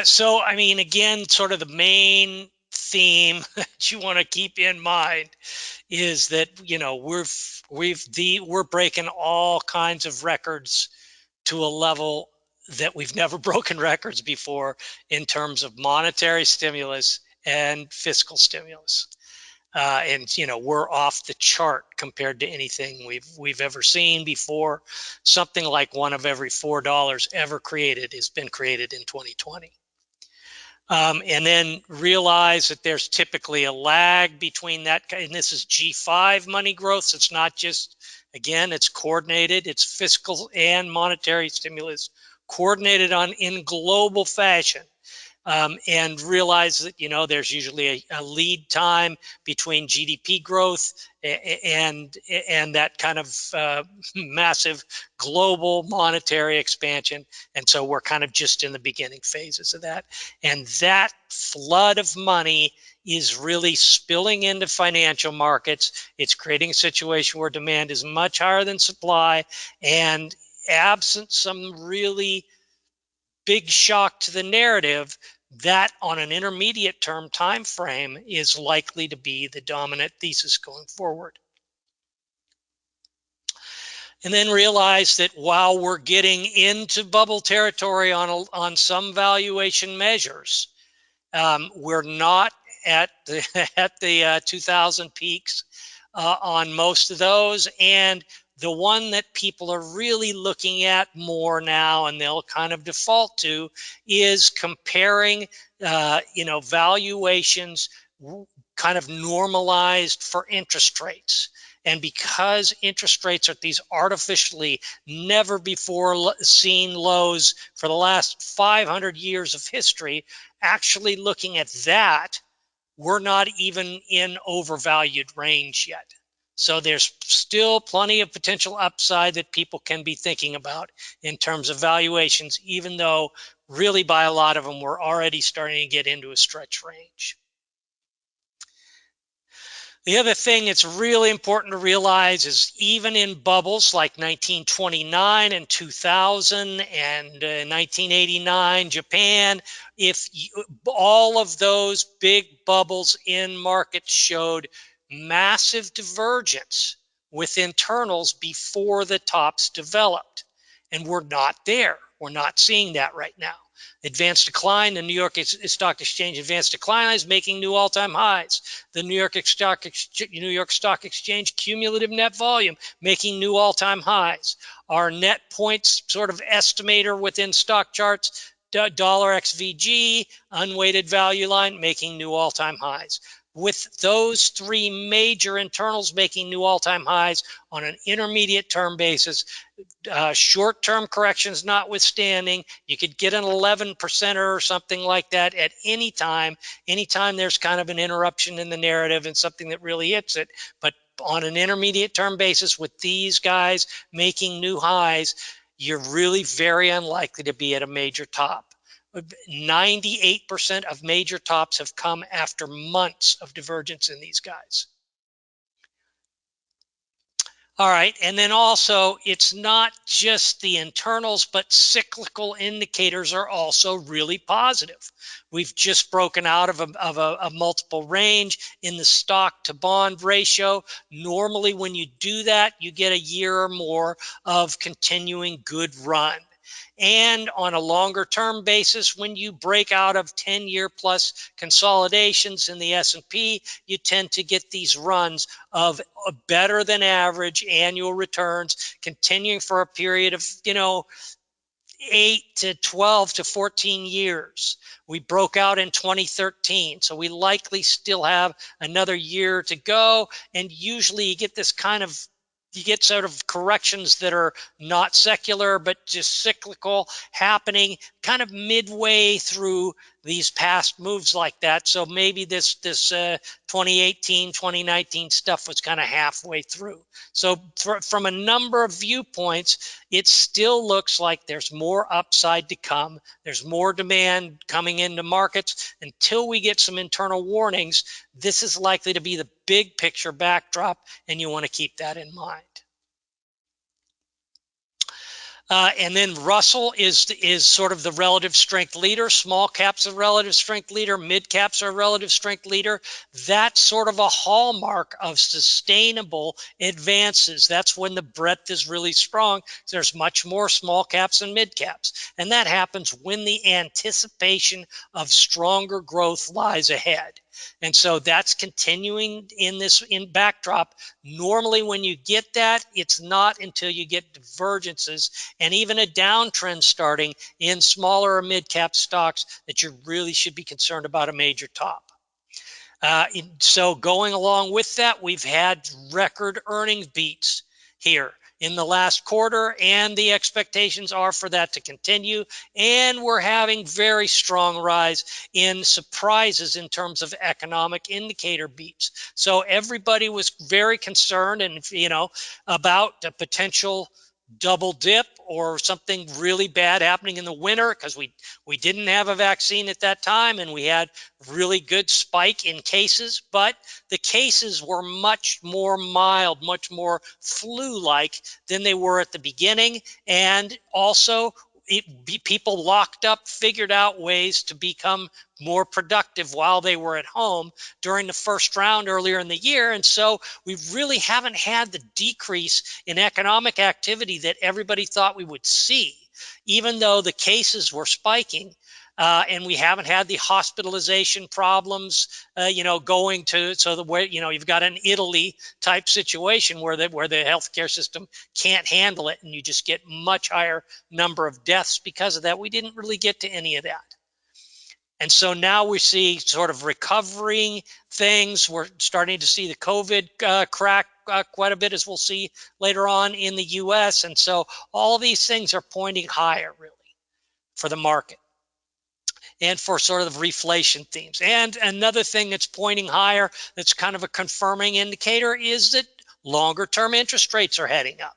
So, I mean, again, sort of the main theme that you want to keep in mind is that we're breaking all kinds of records to a level that we've never broken records before in terms of monetary stimulus and fiscal stimulus. And we're off the chart compared to anything we've ever seen before. Something like one of every $4 ever created has been created in 2020. And then realize that there's typically a lag between that, and this is G5 money growth. So it's not just, again, it's coordinated, it's fiscal and monetary stimulus coordinated in global fashion. And realize that there's usually a lead time between GDP growth and that kind of massive global monetary expansion. And so we're kind of just in the beginning phases of that. And that flood of money is really spilling into financial markets. It's creating a situation where demand is much higher than supply, and absent some really big shock to the narrative, that on an intermediate term time frame is likely to be the dominant thesis going forward. And then realize that while we're getting into bubble territory on some valuation measures, we're not at the 2000 peaks on most of those. And the one that people are really looking at more now, and they'll kind of default to, is comparing, valuations kind of normalized for interest rates. And because interest rates are at these artificially never before seen lows for the last 500 years of history, actually looking at that, we're not even in overvalued range yet. So there's still plenty of potential upside that people can be thinking about in terms of valuations, even though really by a lot of them, we're already starting to get into a stretch range. The other thing that's really important to realize is even in bubbles like 1929 and 2000 and 1989 Japan, all of those big bubbles in markets showed massive divergence with internals before the tops developed. And we're not there. We're not seeing that right now. Advanced decline, the New York Stock Exchange advanced decline is making new all-time highs. The New York Stock Exchange cumulative net volume making new all-time highs. Our net points sort of estimator within stock charts, dollar XVG, unweighted value line, making new all-time highs. With those three major internals making new all-time highs on an intermediate term basis, short-term corrections notwithstanding, you could get an 11% or something like that at any time. Anytime there's kind of an interruption in the narrative and something that really hits it. But on an intermediate term basis, with these guys making new highs, you're really very unlikely to be at a major top. 98% of major tops have come after months of divergence in these guys. All right, and then also it's not just the internals, but cyclical indicators are also really positive. We've just broken out of a multiple range in the stock to bond ratio. Normally when you do that, you get a year or more of continuing good run. And on a longer term basis, when you break out of 10-year plus consolidations in the S&P, you tend to get these runs of better than average annual returns continuing for a period of 8 to 12 to 14 years. We broke out in 2013, so we likely still have another year to go. And usually you get this kind of sort of corrections that are not secular, but just cyclical happening kind of midway through these past moves like that. So maybe this 2018, 2019 stuff was kind of halfway through. So from a number of viewpoints, it still looks like there's more upside to come. There's more demand coming into markets. Until we get some internal warnings, this is likely to be the big picture backdrop, and you want to keep that in mind. And then Russell is sort of the relative strength leader. Small caps a relative strength leader. Mid caps are a relative strength leader. That's sort of a hallmark of sustainable advances. That's when the breadth is really strong. There's much more small caps and mid caps. And that happens when the anticipation of stronger growth lies ahead. And so that's continuing in backdrop. Normally, when you get that, it's not until you get divergences and even a downtrend starting in smaller or mid-cap stocks that you really should be concerned about a major top. So going along with that, we've had record earnings beats here in the last quarter, and the expectations are for that to continue. And we're having very strong rise in surprises in terms of economic indicator beats. So everybody was very concerned about the potential double dip or something really bad happening in the winter, because we didn't have a vaccine at that time, and we had really good spike in cases, but the cases were much more mild, much more flu-like than they were at the beginning. And also people locked up figured out ways to become more productive while they were at home during the first round earlier in the year. And so we really haven't had the decrease in economic activity that everybody thought we would see, even though the cases were spiking. And we haven't had the hospitalization problems, going to, so the way, you've got an Italy type situation where the healthcare system can't handle it, and you just get much higher number of deaths because of that. We didn't really get to any of that. And so now we see sort of recovering things. We're starting to see the COVID crack quite a bit, as we'll see later on in the US. And so all these things are pointing higher, really, for the market and for sort of reflation themes. And another thing that's pointing higher, that's kind of a confirming indicator, is that longer term interest rates are heading up.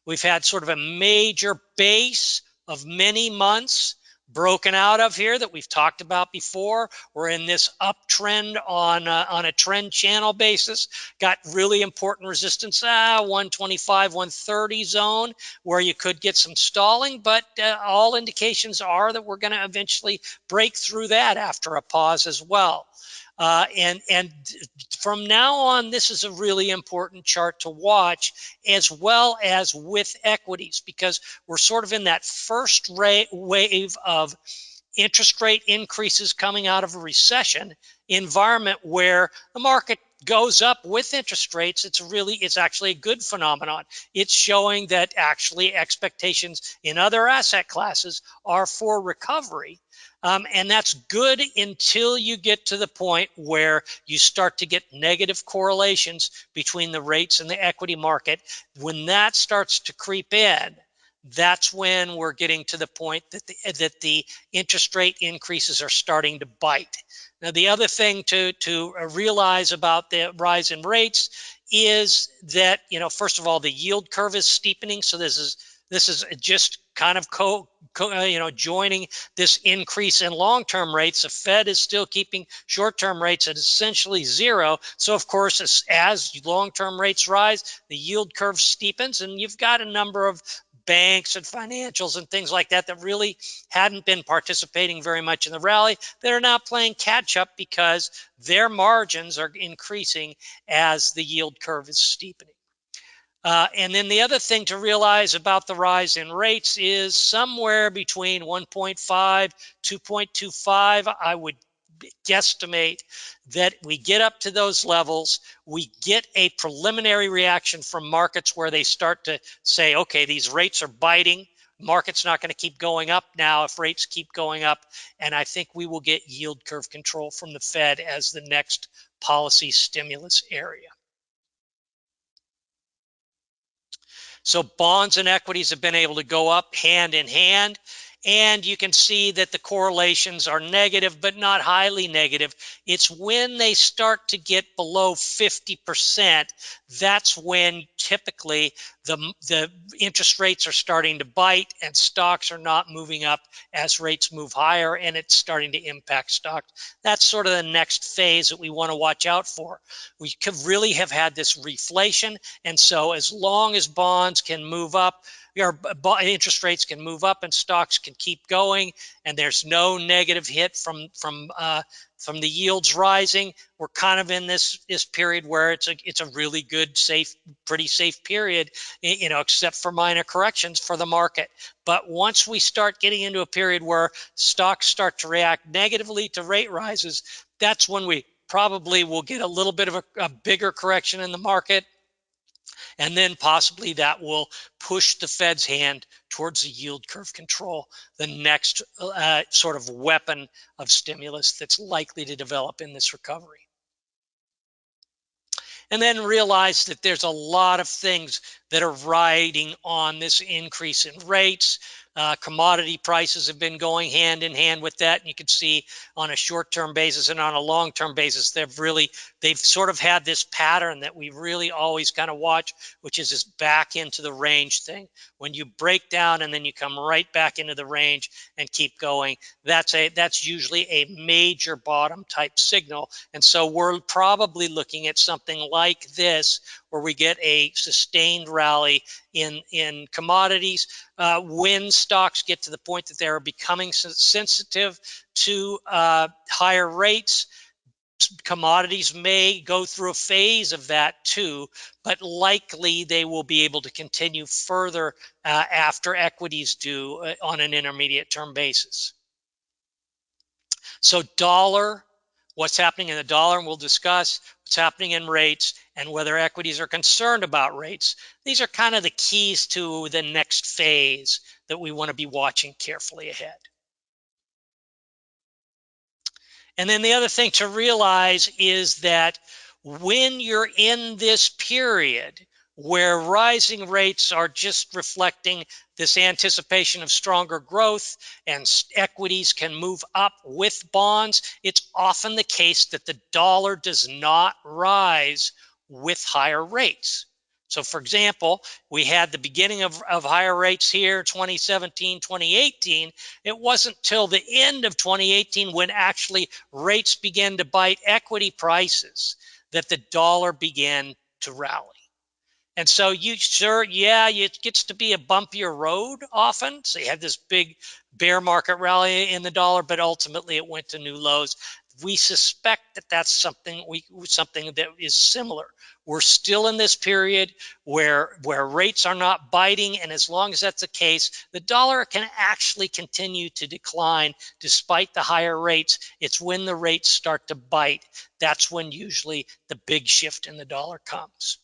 We've had sort of a major base of many months broken out of here that we've talked about before. We're in this uptrend on a trend channel basis. Got really important resistance, 125, 130 zone, where you could get some stalling, but all indications are that we're going to eventually break through that after a pause as well. And from now on, this is a really important chart to watch, as well as with equities, because we're sort of in that first wave of interest rate increases coming out of a recession environment where the market goes up with interest rates. It's actually a good phenomenon. It's showing that actually expectations in other asset classes are for recovery. And that's good until you get to the point where you start to get negative correlations between the rates and the equity market. When that starts to creep in, that's when we're getting to the point that the interest rate increases are starting to bite. Now, the other thing to realize about the rise in rates is that, first of all, the yield curve is steepening. So this is just kind of joining this increase in long-term rates. The Fed is still keeping short-term rates at essentially zero. So of course, as long-term rates rise, the yield curve steepens, and you've got a number of banks and financials and things like that that really hadn't been participating very much in the rally. They're now playing catch up because their margins are increasing as the yield curve is steepening. And then the other thing to realize about the rise in rates is somewhere between 1.5, 2.25, I would guesstimate that we get up to those levels, we get a preliminary reaction from markets where they start to say, okay, these rates are biting. Market's not going to keep going up now if rates keep going up. And I think we will get yield curve control from the Fed as the next policy stimulus area. So bonds and equities have been able to go up hand in hand. And you can see that the correlations are negative, but not highly negative. It's when they start to get below 50%, that's when typically the interest rates are starting to bite and stocks are not moving up as rates move higher, and it's starting to impact stocks. That's sort of the next phase that we want to watch out for. We could really have had this reflation, and so as long as bonds can move up, interest rates can move up and stocks can keep going, and there's no negative hit from the yields rising, we're kind of in this period where it's a really good, safe, pretty safe period, except for minor corrections for the market. But once we start getting into a period where stocks start to react negatively to rate rises, that's when we probably will get a little bit of a bigger correction in the market. And then possibly that will push the Fed's hand towards the yield curve control, the next sort of weapon of stimulus that's likely to develop in this recovery. And then realize that there's a lot of things that are riding on this increase in rates. Commodity prices have been going hand in hand with that. And you can see on a short-term basis and on a long-term basis, they've sort of had this pattern that we really always kind of watch, which is this back into the range thing. When you break down and then you come right back into the range and keep going, that's usually a major bottom type signal. And so we're probably looking at something like this, where we get a sustained rally in commodities. When stocks get to the point that they're becoming sensitive to higher rates, commodities may go through a phase of that too, but likely they will be able to continue further after equities do on an intermediate term basis. So dollar, what's happening in the dollar, and we'll discuss what's happening in rates and whether equities are concerned about rates. These are kind of the keys to the next phase that we want to be watching carefully ahead. And then the other thing to realize is that when you're in this period where rising rates are just reflecting this anticipation of stronger growth and equities can move up with bonds, it's often the case that the dollar does not rise with higher rates. So for example, we had the beginning of higher rates here, 2017, 2018. It wasn't till the end of 2018 when actually rates began to bite equity prices that the dollar began to rally. And so it gets to be a bumpier road often. So you have this big bear market rally in the dollar, but ultimately it went to new lows. We suspect that that's something that is similar. We're still in this period where rates are not biting, and as long as that's the case, the dollar can actually continue to decline despite the higher rates. It's when the rates start to bite, that's when usually the big shift in the dollar comes.